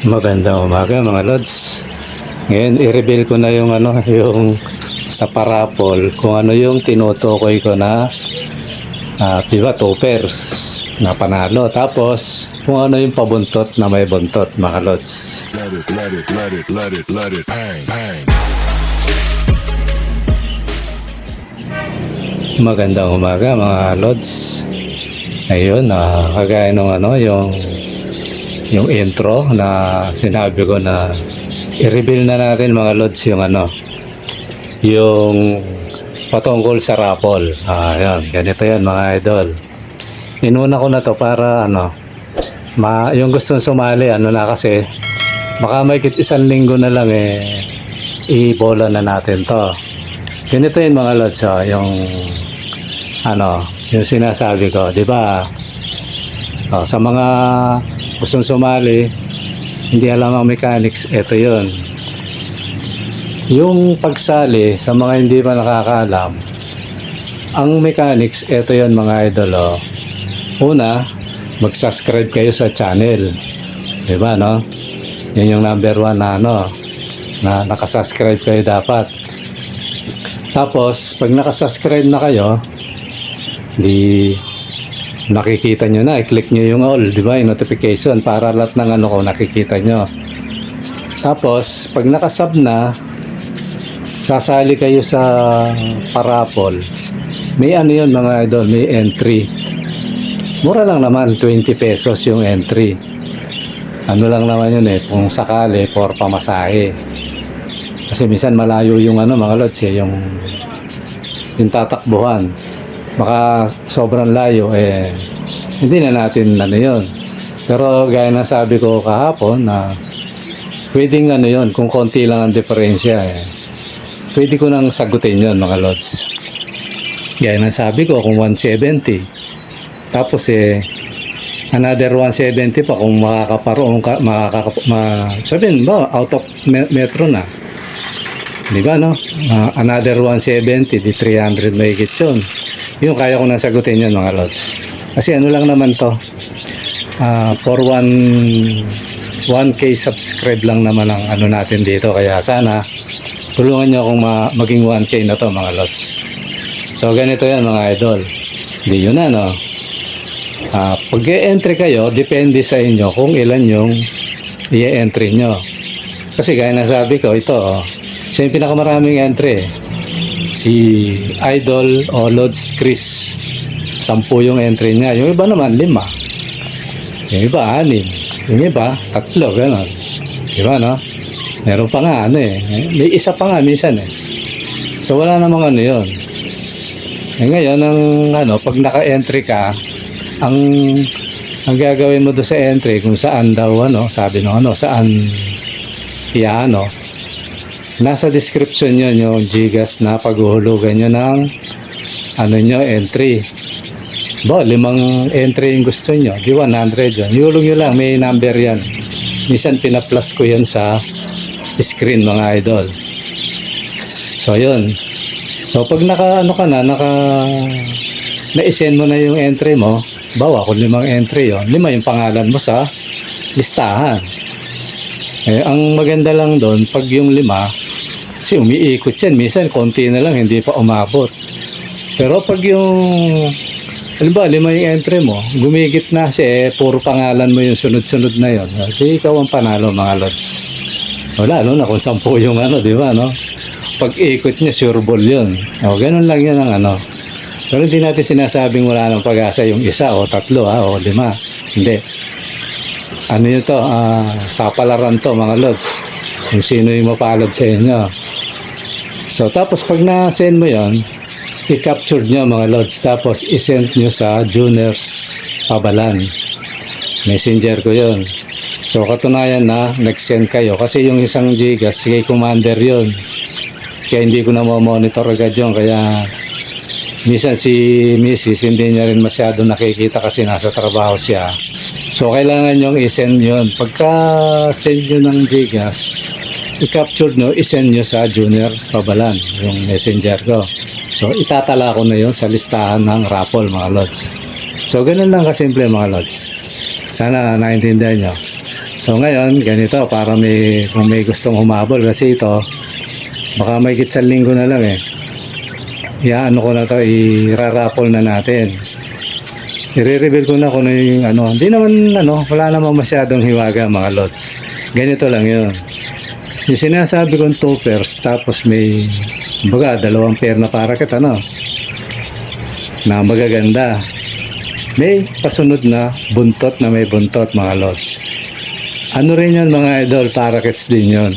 Magandang umaga mga lods. Ngayon i-reveal ko na yung yung sa parapol kung ano yung tinutukoy ko na diba toppers na panalo, tapos kung ano yung pabuntot na may buntot mga lods. Let it, bang, bang. Magandang umaga mga lods. Ayun, kagaya nung yung intro na sinabi ko na i-reveal na natin mga lods yung patungkol sa raffle. Yan, ganito yan mga idol. Inuna ko na to para yung gustong sumali kasi baka may isang linggo na lang i-bola na natin to. Ganito yun mga lods, yung sinasabi ko, di ba? Sa mga gustong sumali, hindi alam ang mechanics, ito yun. Yung pagsali, sa mga hindi pa nakakaalam, ang mechanics, ito yun mga idol. Una, mag-subscribe kayo sa channel. Diba, no? Yun yung number one na nakasubscribe kayo dapat. Tapos, pag nakasubscribe na kayo, nakikita nyo na, i-click nyo yung all, di ba, yung notification para lahat ng ko nakikita nyo. Tapos pag nakasub na, sasali kayo sa parapol. May yun mga idol, may entry. Mura lang naman, 20 pesos yung entry. Lang naman yun kung sakali for pamasahe. Kasi minsan malayo yung mga lods yung tatakbuhan. Baka sobrang layo hindi na natin yun. Pero gaya na sabi ko kahapon na pwedeng yun, kung konti lang ang diferensya pwede ko nang sagutin yun mga lods. Gaya na sabi ko kung 170, tapos another 170 pa kung makakaparoon ka, sabihin ba out of metro na, di ba, no? Another 170, di 300 mahigit yun. Yung kaya ko nang sagutin yun mga lods. Kasi lang naman to, for 1K subscribe lang naman ang natin dito. Kaya sana tulungan nyo akong maging 1K na to mga lods. So ganito yan mga idol. Hindi yun pag i-entry kayo, depende sa inyo kung ilan yung i-entry nyo. Kasi gaya na sabi ko, ito siya yung pinakamaraming entry. Si Idol o Lods Chris, 10 yung entry niya. Yung iba naman 5, yung iba 6, yung iba 3, gano'n. Diba, no? Meron pa nga may isa pa nga minsan So wala namang yun. Ngayon pag naka-entry ka, ang gagawin mo doon sa entry, kung saan daw sabi saan nasa description nyo yung Gcash na paghuhulugan nyo ng nyo entry. 5 entry yung gusto nyo, di 100 yun. Ihulog nyo lang, may number yan. Minsan pina-plus ko yan sa screen mga idol. So yun. So pag na-send mo na yung entry mo, kung 5 entry yun, 5 yung pangalan mo sa listahan. Ang maganda lang doon, pag yung 5, kasi umiikot yan, minsan konti na lang, hindi pa umabot. Pero pag yung 5 yung entry mo, gumigit na puro pangalan mo yung sunod-sunod na yun, ikaw ang panalo mga lods. Wala na kung 10 yung di ba, no? Pag ikot niya, sure ball yun. Ganun lang yun ang Pero hindi natin sinasabing wala ng pag-asa yung 1 o 3 o 5. Hindi. Yun to, sapalaran to mga lods, kung sino yung mapalad sa inyo. So tapos pag na-send mo yon, i-capture nyo mga lods, tapos i-send nyo sa Juniors Pabalan. Messenger ko yon. So katunayan na nag-send kayo, kasi yung isang Gcash kay Commander yon, kaya hindi ko na monitor agad yun. Kaya minsan si Mrs. hindi niya rin masyado nakikita kasi nasa trabaho siya. So kailangan nyong i-send yun. Pagka send nyo ng Gcash, i-capture nyo, i-send nyo sa Junior Pabalan, yung messenger ko. So itatala ko na yun sa listahan ng raffle mga lods. So ganun lang kasimple mga lods. Sana naintindihan nyo. So ngayon, ganito, para kung may gustong humabol, kasi ito, baka may gitsang linggo na lang eh. Ano ko na to, irarapol na natin. I-reveal ko na kung ano yung ano. Hindi naman wala namang masyadong hiwaga mga lods. Ganito lang yun. Yung sinasabi kong 2 pairs, tapos may, baga, 2 pair na parakit, na magaganda. May pasunod na buntot na may buntot mga lods. Ano rin yun mga idol, parakits din yun.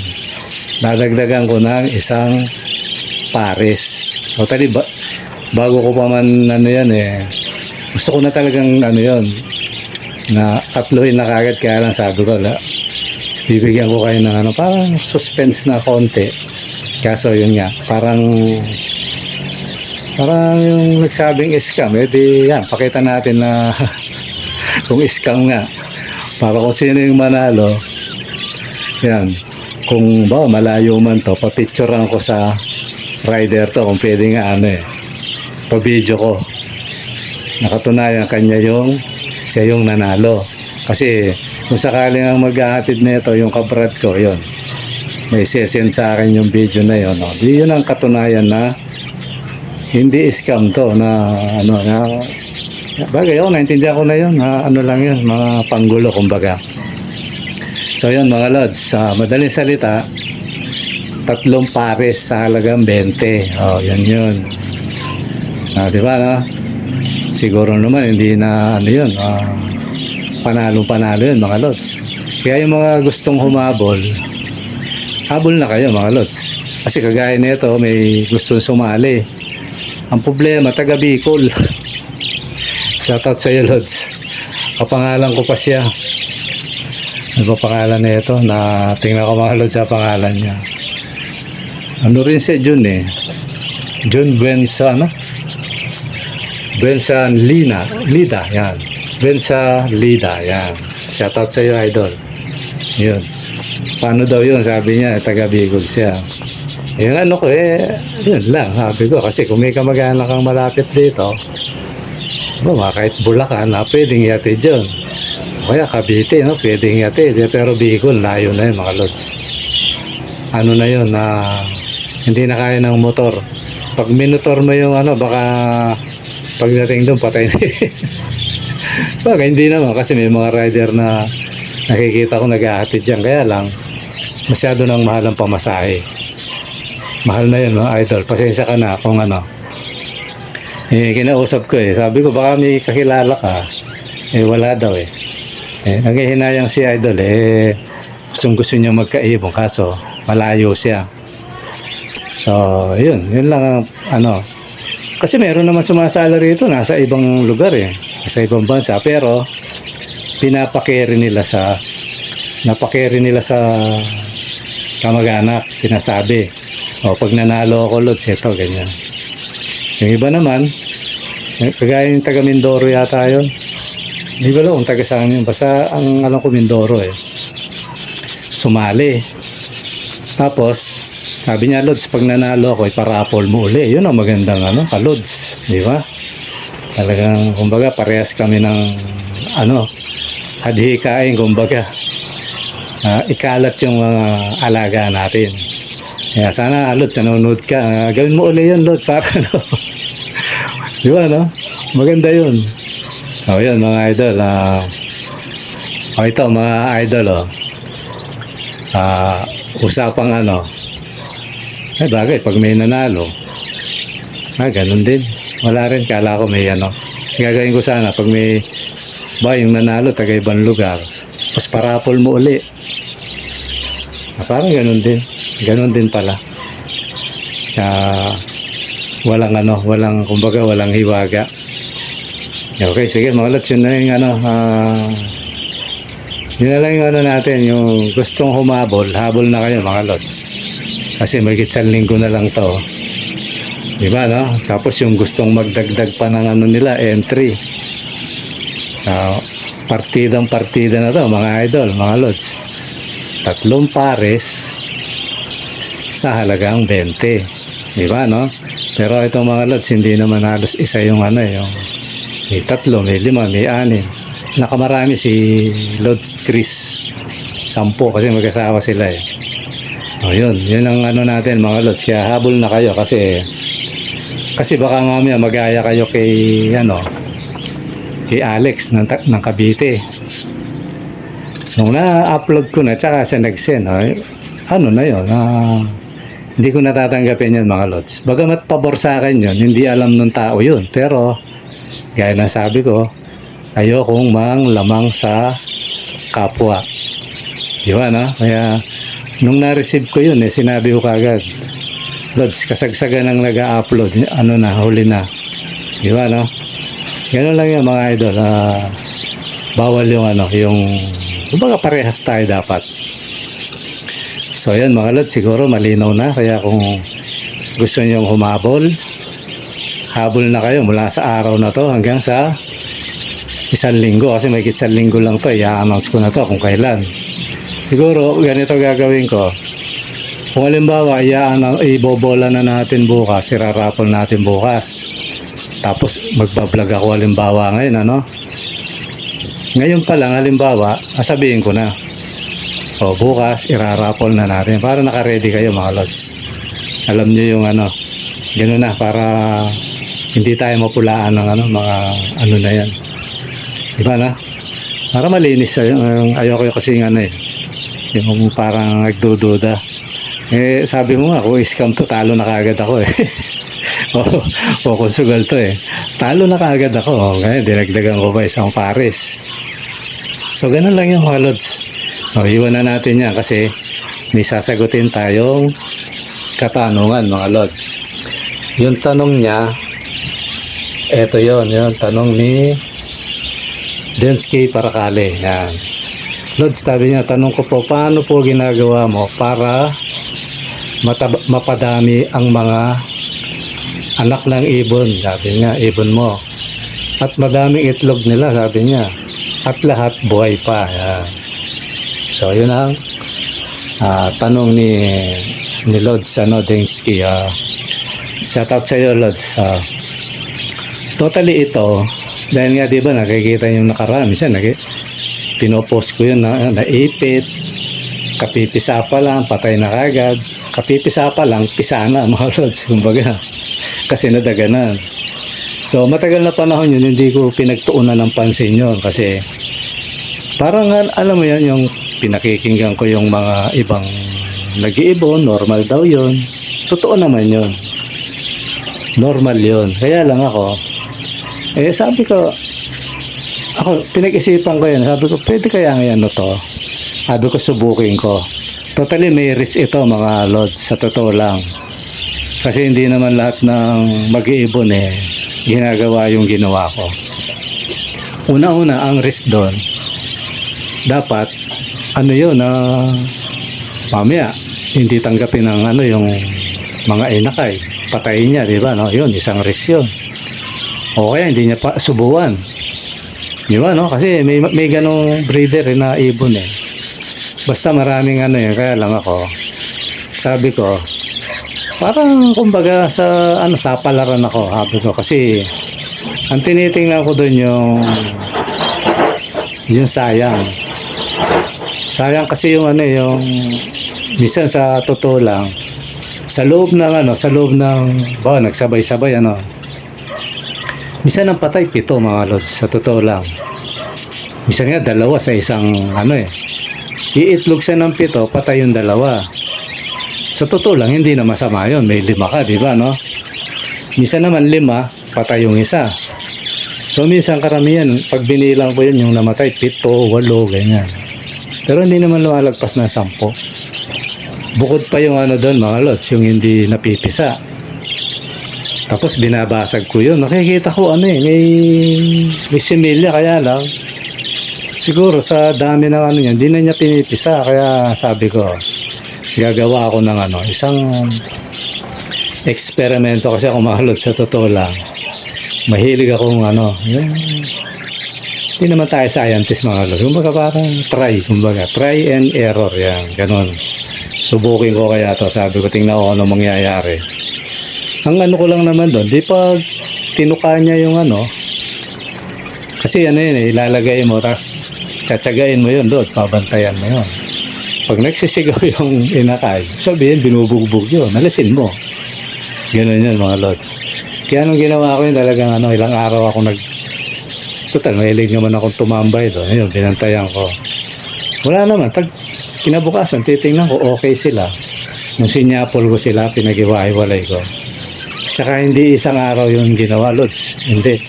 Dadagdagan ko ng isang pares. O tali, bago ko pa man yan gusto ko na talagang yun, na tatluhin na kagad, kaya lang sabi ko, bibigyan ko kayo ng parang suspense na konti. Kaso yun nga, parang yung nagsabing scam, yan, pakita natin na kung scam nga. Para kung sino yung manalo, yan, kung malayo man to, papicturean ko sa rider to, kung pwede nga pa-video ko. Nakatunayan siya yung nanalo. Kasi kung sakaling ang maghahatid nito yung kabrad ko, yun, may sesend sa akin yung video na yun. Yun ang katunayan na hindi scam to, na bagay, naintindihan ko na yun, lang yun, mga panggulo kumbaga. So yun mga lods, sa madaling salita, 3 pares sa halagang 20. Yun. Di ba, siguro naman hindi na panalo yun mga lods. Kaya yung mga gustong humabol, habol na kayo mga lods. Kasi kagaya nito, may gustong sumali. Ang problema, taga Bicol. Shoutout sa iyo, lods. Kapangalan ko pa siya. Ano ba pangalan na ito? Tingnan ko mga lods sa pangalan niya. Ano rin siya, Jun Jun Buensa, Buensa Lida, yan. Buensa Lida, yan. Shoutout sa iyo, idol. Yun. Paano daw yun? Sabi niya, taga Bicol siya. Yung yun lang, sabi ko. Kasi kung may kamag-anak kang malapit dito, kahit Bulacan, pwedeng yatid dyan. Kaya Cavite, pwedeng yatid. Pero Bicol, layo na yun mga lods. Na yun, hindi na kaya ng motor. Pag minutor mo yung baka pagdating doon, patay na. Baka hindi naman, kasi may mga rider na nakikita ko nag-ahatid dyan. Kaya lang, masyado nang mahal ang pamasahe. Mahal na yun mga idol. Pasensya ka na kung kinausap ko sabi ko baka may kakilala ka, wala daw naghihinayang si idol gusto niya magkaibong, kaso malayo siya. So yun lang ang kasi meron naman sumasala rito, nasa ibang lugar nasa ibang bansa, pero napakeri nila sa kamag-anak, sinasabi pag nanalo ako lods, ito ganyan. Yung iba naman, kagaya yung taga Mindoro yata yun. Hindi ko alam kung taga saan yun. Basta ang alam ko Mindoro sumali. Tapos, sabi niya, Lods, pag nanalo ako, iparapol mo uli. Yun ang magandang ka-Lods. Di ba? Talagang, kumbaga, parehas kami ng adhikain, kumbaga. Ikalat yung mga alaga natin. Kaya sana, Lods, nanonood ka. Gawin mo uli yun, Lods, para di ba, maganda yun. Yun, mga idol. Ito, mga idol, usapang bagay, pag may nanalo, ganun din. Wala rin, kala ko may gagawin ko sana, pag may yung nanalo, taga ibang lugar, mas parapol mo uli. Parang ganun din. Ganun din pala. Walang, kumbaga, walang hiwaga. Okay, sige mga lods, yun na yung yun na lang yung natin, yung gustong habol na kayo mga lods. Kasi may gitsang linggo na lang to. Diba, Tapos yung gustong magdagdag pa ng nila, entry. Partida na to, mga idol, mga lods. 3 pares sa halagang 20. Diba, Pero itong mga lods, hindi naman halos isa yung may 3, may 5, may 6. Nakamarami si Lods Chris 10 kasi mag-asawa sila eh. O yun ang ano natin mga lods. Kaya habol na kayo kasi baka mamaya magaya kayo kay Alex ng Cavite. Nung na-upload ko na tsaka siya nag-send, ano na yun, hindi ko natatanggapin yun mga lods. Bagamat pabor sa akin yun, hindi alam ng tao yun. Pero gaya na sabi ko, ayokong lamang sa kapwa. Di ba, no? Kaya nung na-receive ko yun, sinabi ko kagad, lods, kasagsagan ng nag-upload, huli na. Di ba, no? Ganun lang yung mga idol. Bawal yung kumbaga parehas tayo dapat. So yan mga lods, siguro malinaw na. Kaya kung gusto nyo humabol, habol na kayo mula sa araw na to hanggang sa 1 linggo. Kasi may 1 linggo lang to. I-announce ko na to kung kailan. Siguro ganito gagawin ko. Kung halimbawa ibobola na natin bukas, irarapol natin bukas. Tapos magbablog ako halimbawa ngayon, Ngayon pa lang halimbawa, sabihin ko na. O bukas irarapol na natin para naka-ready kayo mga lods. Alam niyo yung gano'n na para hindi tayo mapulaan ng mga na yan. Diba na? Para malinis ayoko kasi yung parang nagdududa. Sabi mo nga, kung scam to, talo na kagad ako o kung sugal to talo na kagad ako. Ngayon, dinagdagan ko pa isang pares. So, ganun lang yung mga lods. Iwan na natin yan kasi may sasagutin tayong katanungan mga lods. Yung tanong niya, eto yung tanong ni Densky Paracale. Yan. Lods, sabi niya, tanong ko po, paano po ginagawa mo para mapadami ang mga anak ng ibon? Sabi niya, ibon mo. At madaming itlog nila, sabi niya. At lahat buhay pa. Yan. So, yun ang tanong ni Lods Densky. Shout out sa iyo, Lods. Totally ito, dahil nga diba nakikita yung nakarami siya, pinopost ko yun na ipit, kapipisa pa lang, patay na kagad, kapipisa pa lang, pisa na mga lods, kumbaga, kasi nadaganan. So matagal na panahon yun, hindi ko pinagtuunan ng pansin yun, kasi parang alam mo yan, yung pinakikinggan ko yung mga ibang nag-iibon, normal daw yun, totoo naman yun, normal yun, kaya lang ako, sabi ko, pinag-isipan ko yan. Sabi ko, pwede kaya ngayon to? Sabi ko, subukin ko. Totally may risk ito mga lods, sa totoo lang. Kasi hindi naman lahat ng mag-iibon ginagawa yung ginawa ko. Una-una, ang risk doon, dapat, mamaya, hindi tanggapin ng yung mga inakay. Patayin niya, di ba? No? Yun, isang risk yun. O kaya hindi niya pa subuan. Di ba, no? Kasi may ganong breeder na ibon Basta maraming kaya lang ako, sabi ko, parang kumbaga sa palaran ako, sabi ko, kasi ang tinitingnan ko doon yung sayang. Sayang kasi yung minsan sa totoo lang, sa loob ng nagsabay-sabay minsan ang patay 7 mga lods, sa totoo lang. Minsan nga 2 sa isang iitlog siya ng 7, patay yung 2. Sa totoo lang, hindi na masama yun. May 5 ka, di ba, no? Minsan naman 5, patay yung isa. So minsan karamihan, pag binilang ko yun, yung namatay 7, 8, ganyan. Pero hindi naman lumalagpas na 10. Bukod pa yung doon mga lods, yung hindi napipisa. Tapos binabasag ko yun. Nakikita ko may similya, kaya lang siguro sa dami ng yan, hindi na niya pinipisa. Kaya sabi ko, gagawa ako ng isang eksperimento, kasi ako mga lods, sa totoo lang. Mahilig akong hindi naman tayo scientist mga lods. Kumbaga parang try and error yan. Ganon. Subukin ko kaya to. Sabi ko, tingnan ko ano mangyayari. Ang ko lang naman doon, di pa tinuka niya yung kasi yun ilalagay mo, tapos tsatsagain mo yun doon, pabantayan mo yun. Pag nagsisigaw yung inakay, sabihin binubugbog yun, nalisin mo. Ganun yun mga lods. Kaya nung ginawa ko yun talagang ilang araw ako total, mahilig naman akong tumambay doon. Ayun, binantayan ko. Wala naman. Kinabukasan, titingnan ko, okay sila. Nung sinyapol ko sila, pinag-iwa-iwalay ko. Tsaka hindi isang araw yung ginawa, lods. Hindi.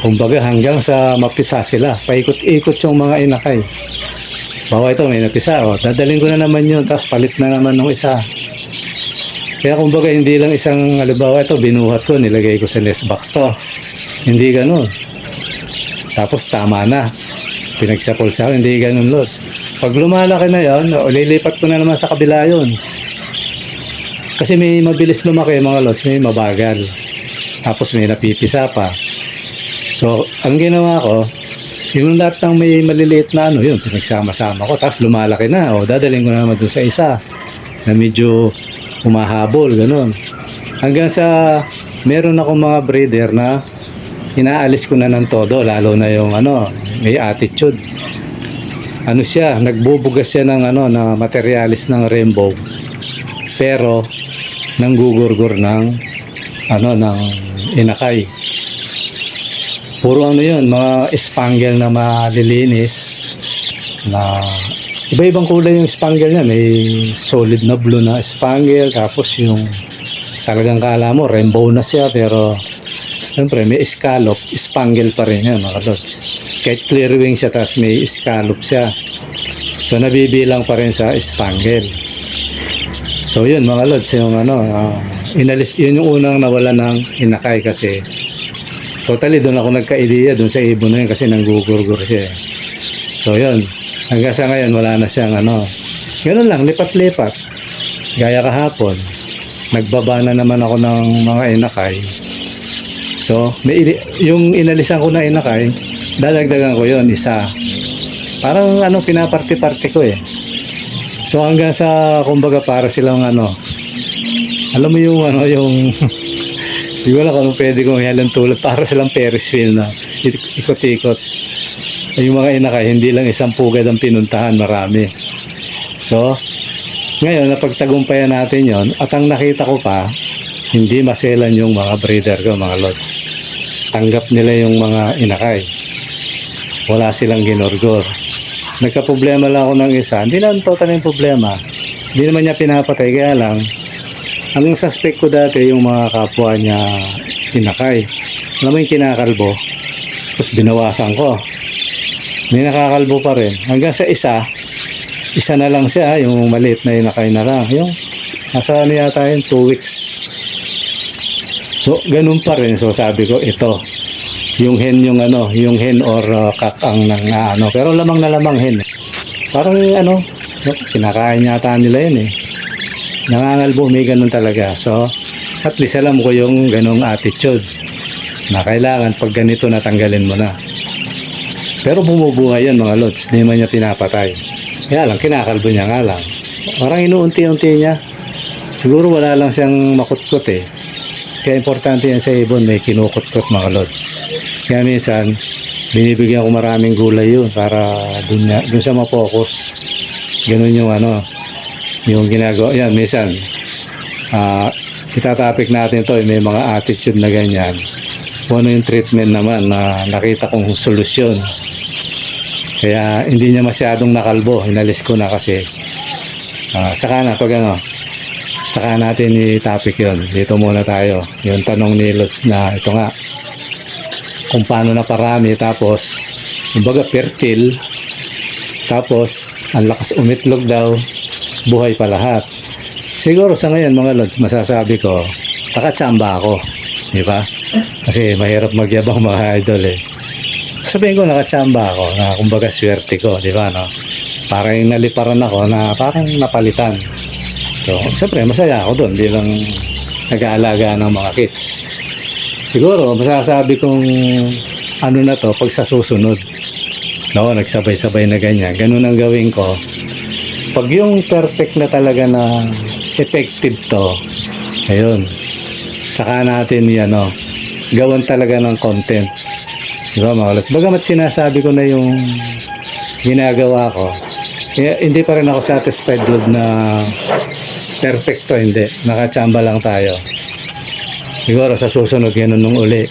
Kumbaga hanggang sa mapisa sila. Paikot-ikot yung mga inakay. Bawa ito, may napisa. O, dadaling ko na naman yun, tapos palit na naman ng isa. Kaya kumbaga hindi lang isang, halimbawa ito, binuhat ko, nilagay ko sa nest box to. Hindi ganun. Tapos tama na. Pinagsapol sa akin, hindi ganun, lods. Pag lumalaki na yun, lilipat ko na naman sa kabila yun. Kasi may mabilis lumaki mga lods, may mabagal. Tapos may napipisa pa. So, ang ginawa ko, yung lahat ng may maliliit na yun, pinagsama-sama ko. Tapos lumalaki na, dadaling ko na naman dun sa isa na medyo humahabol, ganun. Hanggang sa, meron akong mga breeder na inaalis ko na ng todo, lalo na yung may attitude. Siya, nagbubugas siya ng na materialis ng rainbow. Pero nanggugurgur ng ng inakay. Puro yun, mga spangle na malilinis na iba-ibang kulay yung spangle niya. May solid na blue na spangle, tapos yung talagang kala mo rainbow na siya, pero siyempre may scallop, spangle pa rin yan mga lods. Kahit clear wing siya, tapos may scallop siya. So nabibilang pa rin sa spangle. So yun mga lods, yung inalis, yun yung unang nawala ng inakay kasi totally doon ako nagka-idea doon sa ibon na yun kasi nanggugurgur siya. So yun, hanggang sa ngayon wala na siyang ganun lang, lipat-lipat. Gaya kahapon, nagbaba na naman ako ng mga inakay. So, yung inalisan ko na inakay, dadagdagan ko yun, isa. Parang pinaparte-parte ko eh. So hanggang sa kumbaga para silang alam mo yung yung di ko alam kung pwede kong ihalang tulad, para silang Ferris wheel na ikot-ikot. Yung mga inakay, hindi lang isang pugad ang pinuntahan, marami. So, ngayon, napagtagumpayan natin yon at ang nakita ko pa, hindi maselan yung mga breeder ko, mga lods. Tanggap nila yung mga inakay. Wala silang ginorgor. Nagka-problema lang ako ng isa. Hindi lang total yung problema. Hindi naman niya pinapatay. Kaya lang, ang suspect ko dati yung mga kapwa niya inakay. Alam mo yung kinakalbo. Tapos binawasan ko. May nakakalbo pa rin. Hanggang sa isa na lang siya. Yung maliit na inakay na lang. Yung nasa yata yun, 2 weeks. So, ganun pa rin. So, sabi ko, ito. Yung hen yung hen or kakang ng pero lamang na lamang hen. Parang kinakain yata nila yun eh. Nangangalbo, may ganun talaga. So, at least alam ko yung ganung attitude na kailangan pag ganito natanggalin mo na. Pero bumubuhay yan mga lods, hindi man niya pinapatay. Kaya lang, kinakalbo niya nga lang. Parang inuunti-unti niya. Siguro wala lang siyang makutkot eh. Kaya importante yan sa ibon, may kinukutkot mga lods. Kaya minsan, binibigyan ko maraming gulay yun para dun siya ma-focus. Ganun yung yung ginagawa. Yan, minsan, itatapik natin to, may mga attitude na ganyan. Kung yung treatment naman na nakita kong solusyon. Kaya hindi niya masyadong nakalbo. Inalis ko na kasi. Tsaka na, tsaka natin i-topic yun. Dito muna tayo. Yung tanong ni Lods na ito nga. Kung paano na parami, tapos kumbaga fertile, tapos ang lakas umitlog daw, buhay pa lahat. Siguro sa ngayon mga lods, masasabi ko nakachamba ako, di ba? Kasi mahirap magyabang mga idol eh. Sabihin ko nakachamba ako, na kumbaga swerte ko, di ba, no? Parang naliparan ako na parang napalitan. So siyempre masaya ako doon, di lang nag-aalaga ng mga kids. Siguro, masasabi kong na to, pag sa susunod. No, nagsabay-sabay na ganyan. Ganun ang gawin ko. Pag yung perfect na talaga na effective to, ayun. Tsaka natin gawan talaga ng content. Diba, mga kalas? Bagamat sinasabi ko na yung ginagawa ko, Kaya hindi pa rin ako satisfied Lord na perfecto, hindi. Nakachamba lang tayo. Siguro sa susunod ganun nung uli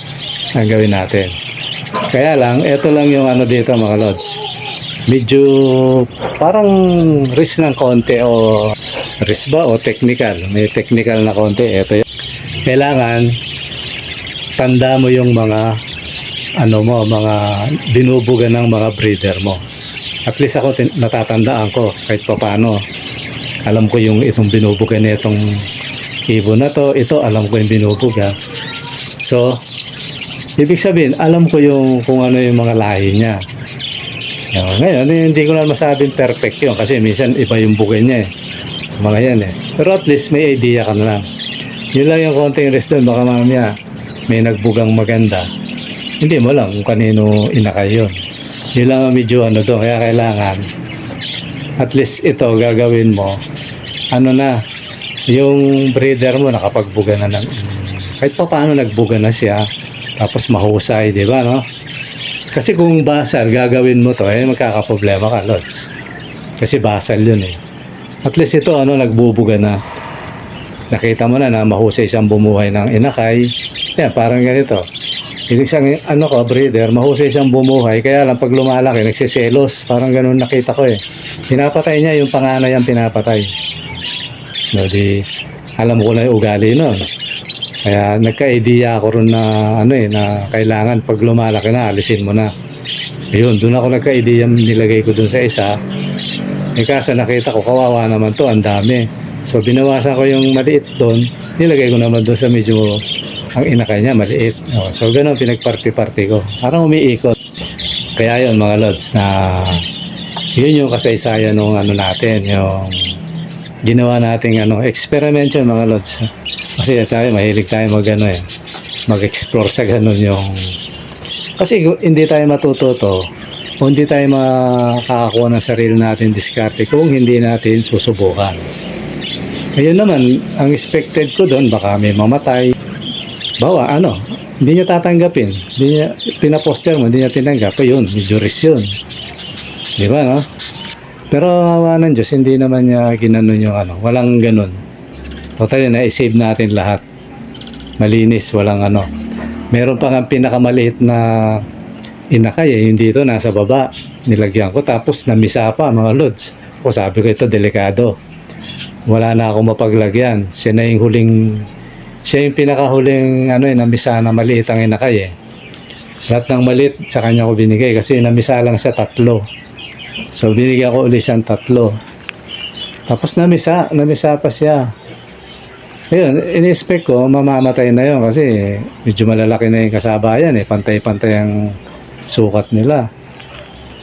ang gawin natin. Kaya lang, ito lang yung ano dito mga Lods. Medyo parang risk ng konti o risk ba o technical. May technical na konti. Ito yun. Kailangan tanda mo yung mga ano mo, mga binubuga ng mga breeder mo. At least ako natatandaan ko kahit pa paano. Alam ko yung itong binubuga na itong ibon na to. Ito alam ko yung binubuga. So, ibig sabihin, alam ko yung kung ano yung mga lahi niya. Ngayon, hindi ko na masabing perfect yun kasi minsan iba yung bugay niya eh. Mga yan eh. Pero at least may idea ka na lang. Yun lang yung konting rest doon. Baka mamaya may nagbugang maganda. Hindi mo lang kung kanino inakay yun. Yun lang ang medyo ano doon. Kaya kailangan at least ito gagawin mo. Ano na, yung breeder mo nakapagbuga na ng kahit pa paano nagbuga na siya. Tapos mahusay, di ba no? Kasi kung basal, gagawin mo to, magkakaproblema ka, Lods. Kasi basal yun eh. At least ito, nagbubuga na. Nakita mo na mahusay siyang bumuhay ng inakay. Yan, parang ganito. Ibig sabihin, breeder, mahusay siyang bumuhay. Kaya lang, pag lumalaki, nagsiselos. Parang ganun nakita ko eh. Pinapatay niya yung panganay ang pinapatay. No, alam ko na yung ugali nun. Kaya nagka-idea ako ron na na kailangan pag lumalaki na alisin mo na. Ayun, doon ako nagka-idea, nilagay ko doon sa isa. Kaso nakita ko kawawa naman to, ang dami. So binawasan ko yung maliit doon, nilagay ko naman doon sa medyo ang inakay niya maliit. So ganoon pinagparty-party ko. Parang umiikot. Kaya yun mga Lods na yun yung kasaysayan ng natin, yung ginawa nating experiment yun mga Lods. Kasi tayo, mahilig tayo mag-explore sa ganun yung... Kasi hindi tayo matututo o hindi tayo makakakuha ng sarili natin diskarte kung hindi natin susubukan. Ayun naman, ang expected ko doon, baka may mamatay. Bawa, hindi niya tatanggapin. Hindi niya, pinaposter mo, hindi niya tinanggap. Ayun, medyo risk yun. Di ba, no? Pero awa ng Diyos, hindi naman niya ginanon yung walang ganun. Totally, na-save natin lahat. Malinis, walang Meron pa nga pinakamaliit na inakay yung dito, nasa baba. Nilagyan ko, tapos namisa pa, mga Lods. O sabi ko, ito, delikado. Wala na akong mapaglagyan. Siya yung pinakahuling, namisa na maliit ang inakay Lahat ng maliit, sa kanya ko binigay, kasi namisa lang siya 3. So, binigyan ko ulit siyang 3. Tapos namisa pa siya. Ayun, in-expect ko, mamamatay na yun kasi medyo malalaki na yung kasabayan pantay-pantay ang sukat nila.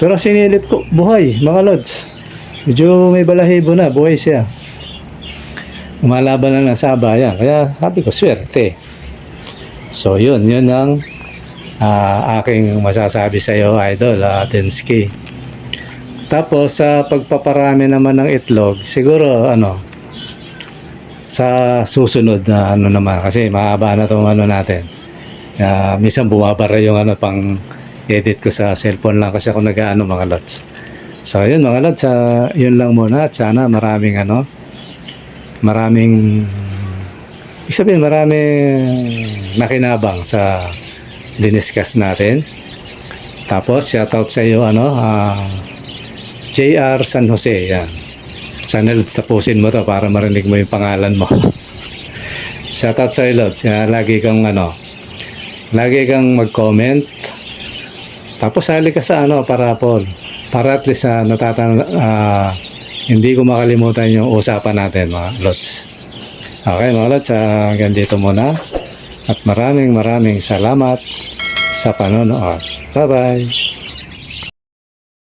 Pero sinilit ko, buhay, mga Lods. Medyo may balahibo na, buhay siya. Umalaban na ng sabayan, kaya sabi ko, swerte. So yun ang aking masasabi sa iyo, Idol, Densky. Tapos sa pagpaparami naman ng itlog, siguro sa susunod na naman kasi mahaba na itong natin. Minsan bumabara yung pang edit ko sa cellphone lang kasi ako mga Lods. So yun mga Lods, yun lang muna at sana maraming maraming nakinabang sa diniscuss natin. Tapos shoutout sa iyo JR San Jose, yan. Sana tapusin mo to para marinig mo yung pangalan mo. Shoutout sa iyo, lagi kang mag-comment. Tapos sali ka sa parapol. Para at least hindi ko makalimutan yung usapan natin mga Lods. Okay mga Lods, hanggang dito muna. At maraming salamat sa panonood. Bye-bye!